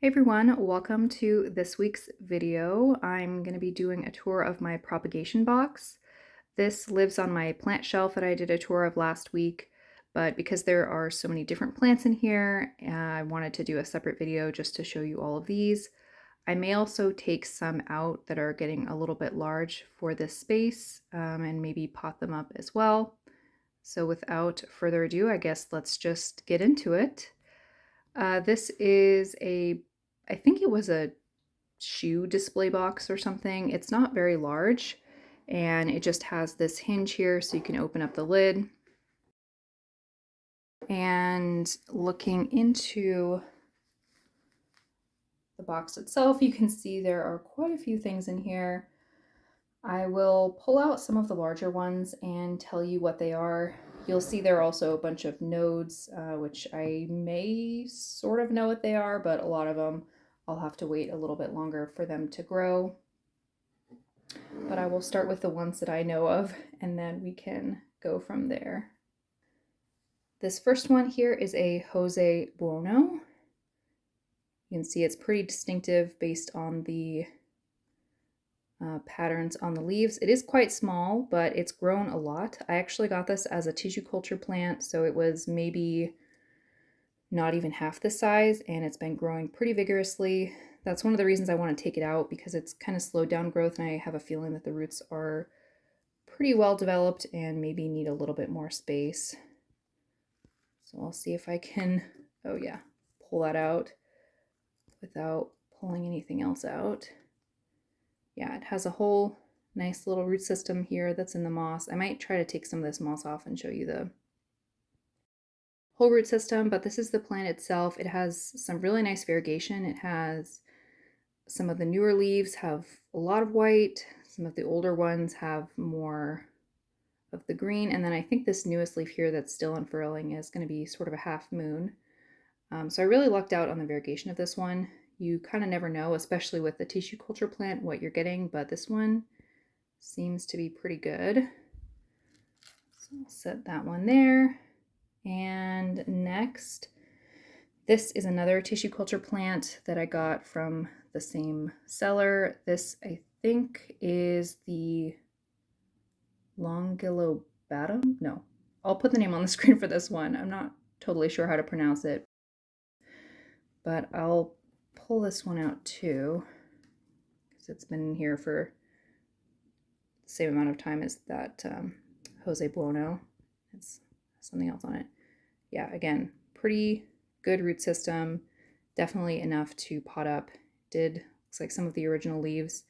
Hey everyone, welcome to this week's video. I'm going to be doing a tour of my propagation box. This lives on my plant shelf that I did a tour of last week, but because there are so many different plants in here, I wanted to do a separate video just to show you all of these. I may also take some out that are getting a little bit large for this space and maybe pot them up as well. So without further ado, I guess let's just get into it. This is I think it was a shoe display box or something. It's not very large, and it just has this hinge here so you can open up the lid. And looking into the box itself, you can see there are quite a few things in here. I will pull out some of the larger ones and tell you what they are. You'll see there are also a bunch of nodes, which I may sort of know what they are, but a lot of them I'll have to wait a little bit longer for them to grow. But I will start with the ones that I know of, and then we can go from there. This first one here is a Jose Buono. You can see it's pretty distinctive based on the patterns on the leaves. It is quite small, but it's grown a lot. I actually got this as a tissue culture plant, so it was maybe not even half the size, and it's been growing pretty vigorously. That's one of the reasons I want to take it out, because it's kind of slowed down growth, and I have a feeling that the roots are pretty well developed and maybe need a little bit more space. So I'll see if I can, oh yeah, pull that out without pulling anything else out. Yeah, it has a whole nice little root system here that's in the moss. I might try to take some of this moss off and show you the whole root system, but this is the plant itself. It has some really nice variegation. It has some of the newer leaves have a lot of white, some of the older ones have more of the green, and then I think this newest leaf here that's still unfurling is going to be sort of a half moon. So I really lucked out on the variegation of this one. You kind of never know, especially with the tissue culture plant, what you're getting, but this one seems to be pretty good. So I'll set that one there. And next, this is another tissue culture plant that I got from the same seller. This, I think, is the Longilobatum? No, I'll put the name on the screen for this one. I'm not totally sure how to pronounce it, but I'll pull this one out too, because it's been in here for the same amount of time as that Jose Buono. It's something else on it. Yeah, again, pretty good root system, definitely enough to pot up. Looks like some of the original leaves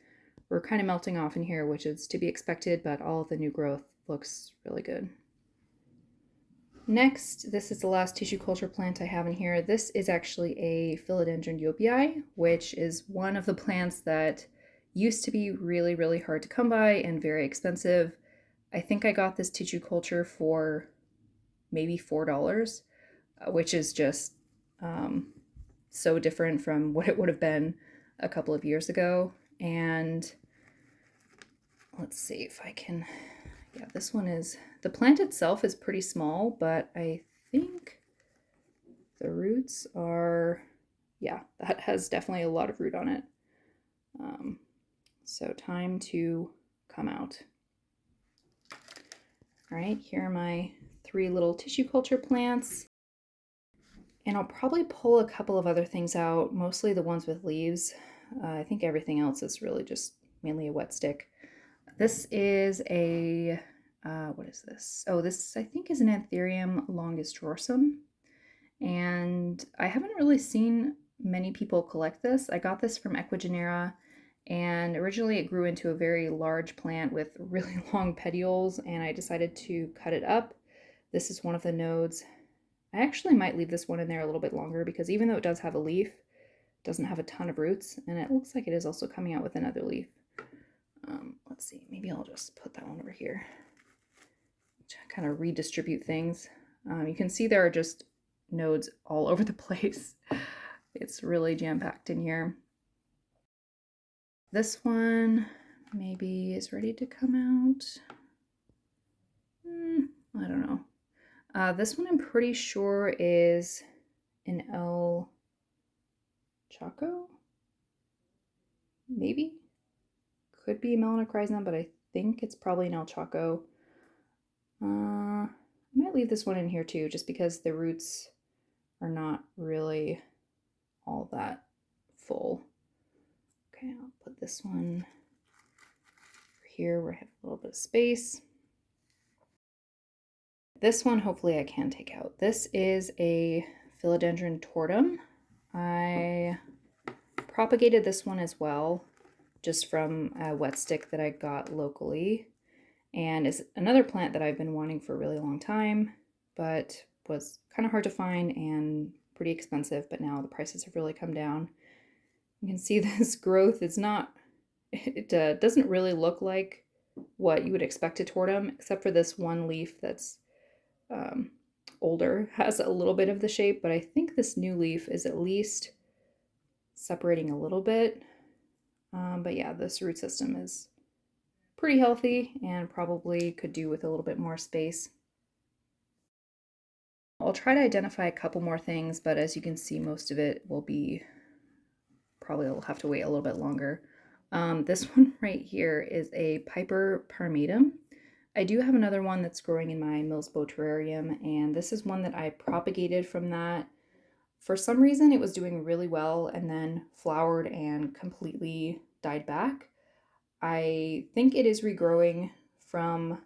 were kind of melting off in here, which is to be expected, but all of the new growth looks really good. Next, this is the last tissue culture plant I have in here. This is actually a Philodendron yobii, which is one of the plants that used to be really, really hard to come by and very expensive. I think I got this tissue culture for maybe $4, which is just so different from what it would have been a couple of years ago. And let's see if I can, yeah, this one is, the plant itself is pretty small, but I think the roots are, yeah, that has definitely a lot of root on it. So time to come out. All right, here are my 3 little tissue culture plants. And I'll probably pull a couple of other things out, mostly the ones with leaves. I think everything else is really just mainly a wet stick. This is a, what is this? Oh, this I think is an Anthurium longistrorsum. And I haven't really seen many people collect this. I got this from Equigenera, and originally it grew into a very large plant with really long petioles, and I decided to cut it up. This is one of the nodes. I actually might leave this one in there a little bit longer, because even though it does have a leaf, it doesn't have a ton of roots, and it looks like it is also coming out with another leaf. Let's see, maybe I'll just put that one over here to kind of redistribute things. You can see there are just nodes all over the place. It's really jam-packed in here. This one maybe is ready to come out. I don't know. This one I'm pretty sure is an L. Choco? Maybe? Could be Melanochrysum, but I think it's probably an El Choco. I might leave this one in here too, just because the roots are not really all that full. Okay, I'll put this one here where I have a little bit of space. This one, hopefully I can take out. This is a Philodendron tortum. I propagated this one as well, just from a wet stick that I got locally. And is another plant that I've been wanting for a really long time, but was kind of hard to find and pretty expensive, but now the prices have really come down. You can see this growth is not, it doesn't really look like what you would expect a tortum, except for this one leaf that's older, has a little bit of the shape, but I think this new leaf is at least separating a little bit. But yeah, this root system is pretty healthy and probably could do with a little bit more space. I'll try to identify a couple more things, but as you can see, most of it will be, probably will have to wait a little bit longer. This one right here is a Piper paramatum. I do have another one that's growing in my Millsbow terrarium, and this is one that I propagated from that. For some reason, it was doing really well and then flowered and completely died back. I think it is regrowing from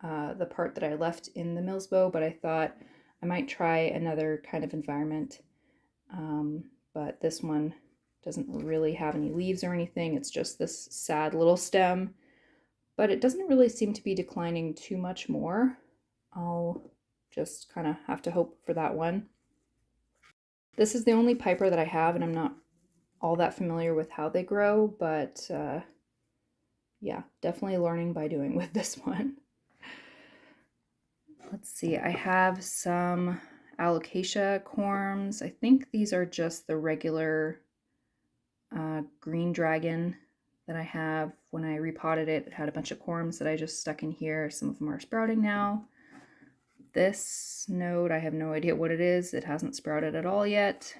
the part that I left in the Millsbow, but I thought I might try another kind of environment. But this one doesn't really have any leaves or anything. It's just this sad little stem, but it doesn't really seem to be declining too much more. I'll just kind of have to hope for that one. This is the only Piper that I have, and I'm not all that familiar with how they grow, but yeah, definitely learning by doing with this one. Let's see, I have some alocasia corms. I think these are just the regular green dragon that I have. When I repotted it, it had a bunch of corms that I just stuck in here. Some of them are sprouting now. This node, I have no idea what it is. It hasn't sprouted at all yet.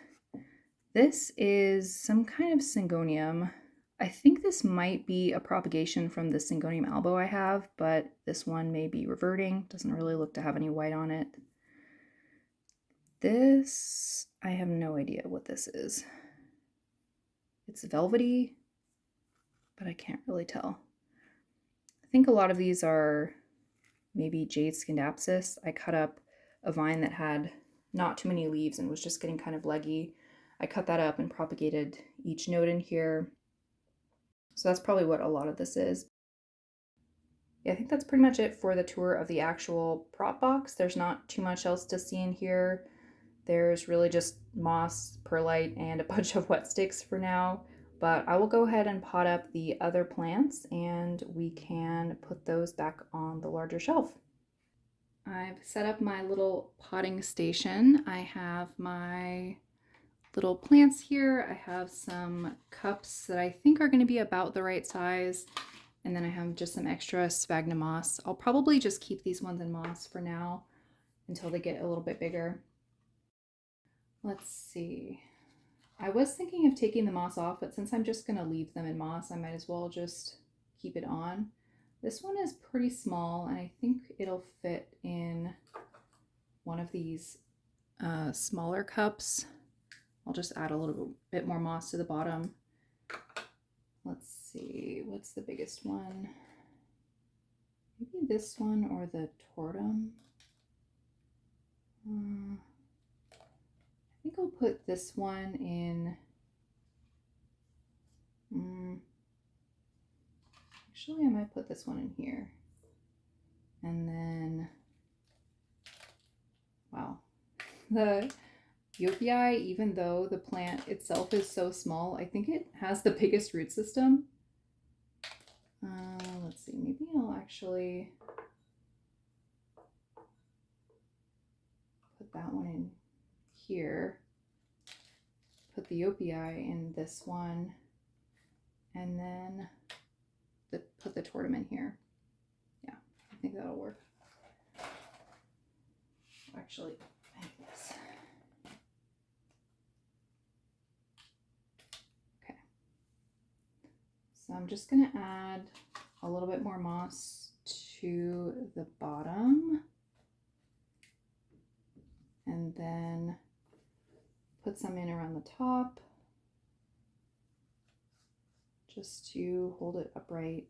This is some kind of syngonium. I think this might be a propagation from the Syngonium albo I have, but this one may be reverting. Doesn't really look to have any white on it. This, I have no idea what this is. It's velvety, but I can't really tell. I think a lot of these are maybe jade skinned apsis. I cut up a vine that had not too many leaves and was just getting kind of leggy. I cut that up and propagated each node in here. So that's probably what a lot of this is. Yeah, I think that's pretty much it for the tour of the actual prop box. There's not too much else to see in here. There's really just moss, perlite, and a bunch of wet sticks for now. But I will go ahead and pot up the other plants and we can put those back on the larger shelf. I've set up my little potting station. I have my little plants here. I have some cups that I think are going to be about the right size. And then I have just some extra sphagnum moss. I'll probably just keep these ones in moss for now until they get a little bit bigger. Let's see. I was thinking of taking the moss off, but since I'm just going to leave them in moss, I might as well just keep it on. This one is pretty small, and I think it'll fit in one of these smaller cups. I'll just add a little bit more moss to the bottom. Let's see, what's the biggest one? Maybe this one or the tortum. I think I'll put this one in. Actually, I might put this one in here. And then, wow, the Yopi, even though the plant itself is so small, I think it has the biggest root system. Let's see, maybe I'll actually put that one in here. Put the Yopi in this one, and then put the tortum in here. Yeah, I think that'll work. Actually, I think this. I'm just going to add a little bit more moss to the bottom and then put some in around the top just to hold it upright.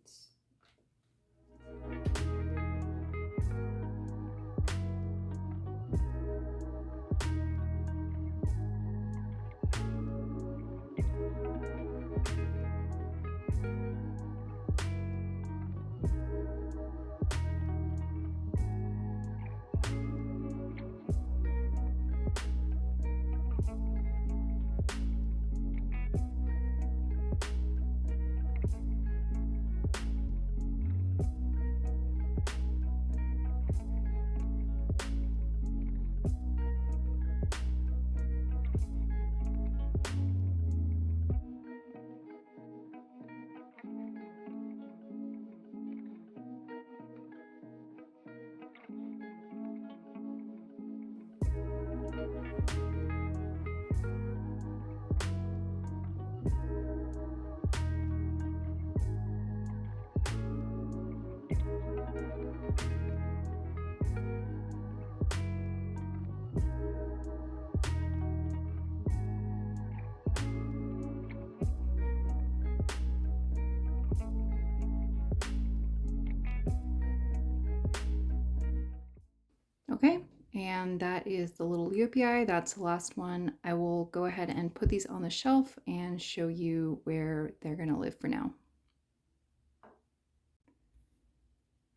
Okay, and that is the little Leopii. That's the last one. I will go ahead and put these on the shelf and show you where they're going to live for now.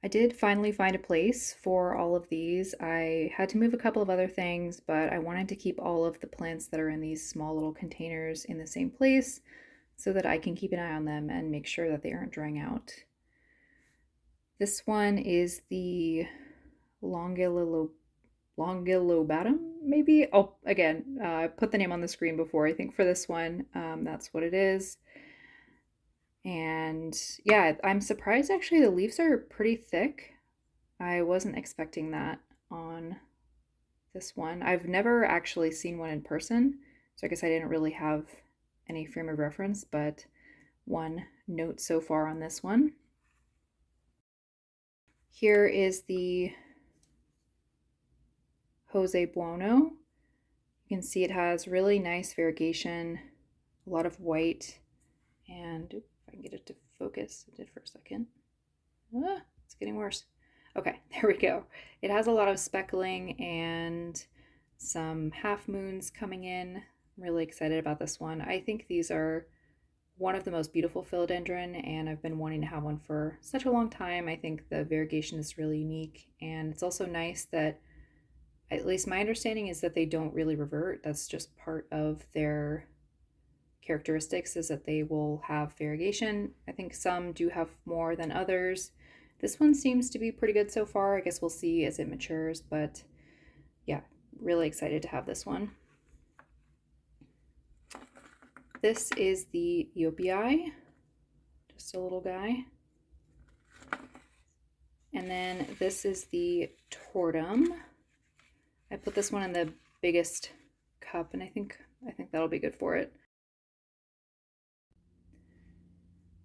I did finally find a place for all of these. I had to move a couple of other things, but I wanted to keep all of the plants that are in these small little containers in the same place so that I can keep an eye on them and make sure that they aren't drying out. This one is the Longilobatum, maybe? Oh, again, I put the name on the screen before. I think for this one, that's what it is. And yeah, I'm surprised actually the leaves are pretty thick. I wasn't expecting that on this one. I've never actually seen one in person, so I guess I didn't really have any frame of reference, but one note so far on this one. Here is the Jose Buono. You can see it has really nice variegation, a lot of white, and if I can get it to focus, it did for a second. It's getting worse. Okay, there we go. It has a lot of speckling and some half moons coming in. I'm really excited about this one. I think these are one of the most beautiful philodendron, and I've been wanting to have one for such a long time. I think the variegation is really unique, and it's also nice that, at least my understanding is that they don't really revert. That's just part of their characteristics, is that they will have variegation. I think some do have more than others. This one seems to be pretty good so far. I guess we'll see as it matures, but yeah, really excited to have this one. This is the Eopii, just a little guy. And then this is the Tortum. I put this one in the biggest cup, and I think that'll be good for it.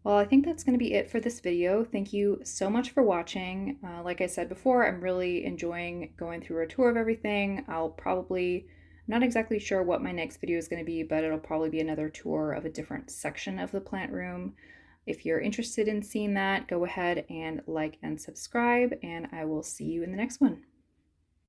Well, I think that's going to be it for this video. Thank you so much for watching. Like I said before, I'm really enjoying going through a tour of everything. I'll probably, not exactly sure what my next video is going to be, but it'll probably be another tour of a different section of the plant room. If you're interested in seeing that, go ahead and like and subscribe, and I will see you in the next one.